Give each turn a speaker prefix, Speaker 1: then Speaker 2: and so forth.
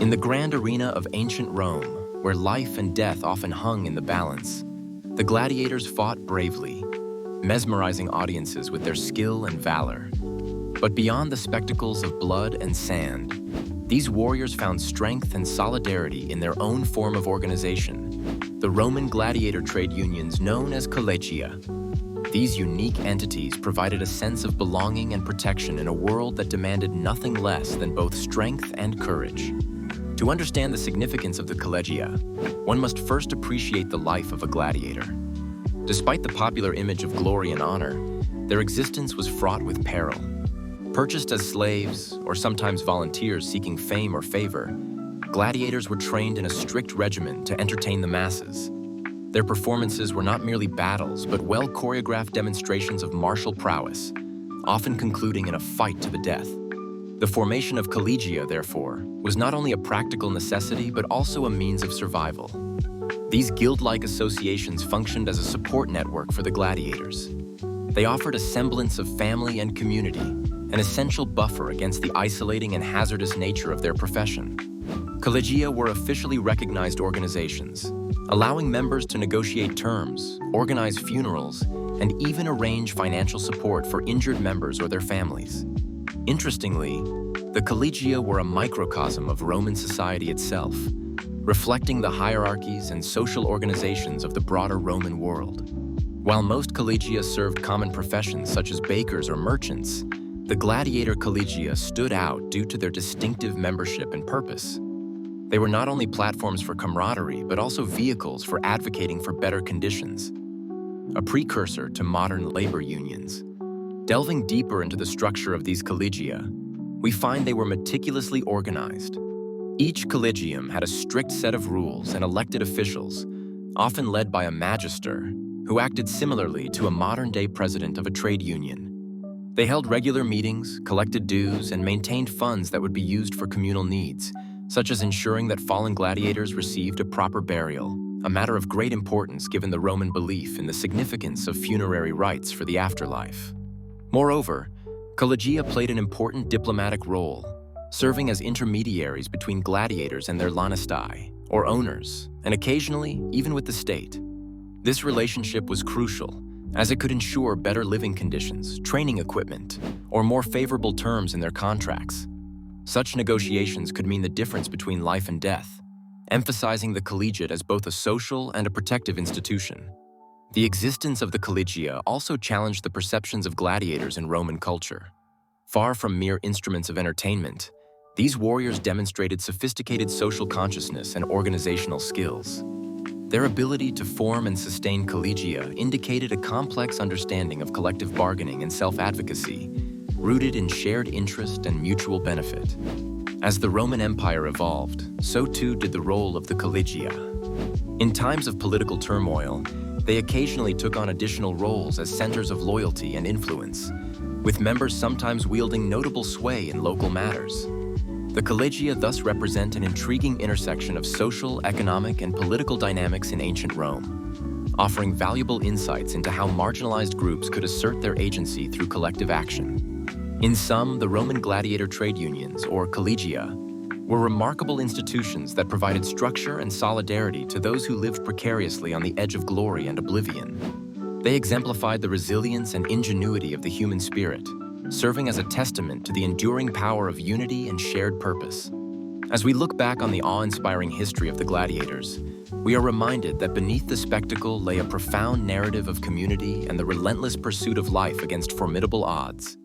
Speaker 1: In the grand arena of ancient Rome, where life and death often hung in the balance, the gladiators fought bravely, mesmerizing audiences with their skill and valor. But beyond the spectacles of blood and sand, these warriors found strength and solidarity in their own form of organization, the Roman gladiator trade unions known as Collegia. These unique entities provided a sense of belonging and protection in a world that demanded nothing less than both strength and courage. To understand the significance of the Collegia, one must first appreciate the life of a gladiator. Despite the popular image of glory and honor, their existence was fraught with peril. Purchased as slaves, or sometimes volunteers seeking fame or favor, gladiators were trained in a strict regimen to entertain the masses. Their performances were not merely battles, but well-choreographed demonstrations of martial prowess, often concluding in a fight to the death. The formation of Collegia, therefore, was not only a practical necessity, but also a means of survival. These guild-like associations functioned as a support network for the gladiators. They offered a semblance of family and community, an essential buffer against the isolating and hazardous nature of their profession. Collegia were officially recognized organizations, allowing members to negotiate terms, organize funerals, and even arrange financial support for injured members or their families. Interestingly, the Collegia were a microcosm of Roman society itself, reflecting the hierarchies and social organizations of the broader Roman world. While most collegia served common professions such as bakers or merchants, the gladiator collegia stood out due to their distinctive membership and purpose. They were not only platforms for camaraderie, but also vehicles for advocating for better conditions, a precursor to modern labor unions. Delving deeper into the structure of these collegia, we find they were meticulously organized. Each collegium had a strict set of rules and elected officials, often led by a magister, who acted similarly to a modern-day president of a trade union. They held regular meetings, collected dues, and maintained funds that would be used for communal needs, such as ensuring that fallen gladiators received a proper burial, a matter of great importance given the Roman belief in the significance of funerary rites for the afterlife. Moreover, Collegia played an important diplomatic role, serving as intermediaries between gladiators and their lanastai, or owners, and occasionally even with the state. This relationship was crucial, as it could ensure better living conditions, training equipment, or more favorable terms in their contracts. Such negotiations could mean the difference between life and death, emphasizing the collegiate as both a social and a protective institution. The existence of the collegia also challenged the perceptions of gladiators in Roman culture. Far from mere instruments of entertainment, these warriors demonstrated sophisticated social consciousness and organizational skills. Their ability to form and sustain collegia indicated a complex understanding of collective bargaining and self-advocacy, rooted in shared interest and mutual benefit. As the Roman Empire evolved, so too did the role of the collegia. In times of political turmoil, they occasionally took on additional roles as centers of loyalty and influence, with members sometimes wielding notable sway in local matters. The collegia thus represent an intriguing intersection of social, economic, and political dynamics in ancient Rome, offering valuable insights into how marginalized groups could assert their agency through collective action. In sum, the Roman gladiator trade unions, or collegia, were remarkable institutions that provided structure and solidarity to those who lived precariously on the edge of glory and oblivion. They exemplified the resilience and ingenuity of the human spirit, serving as a testament to the enduring power of unity and shared purpose. As we look back on the awe-inspiring history of the gladiators, we are reminded that beneath the spectacle lay a profound narrative of community and the relentless pursuit of life against formidable odds.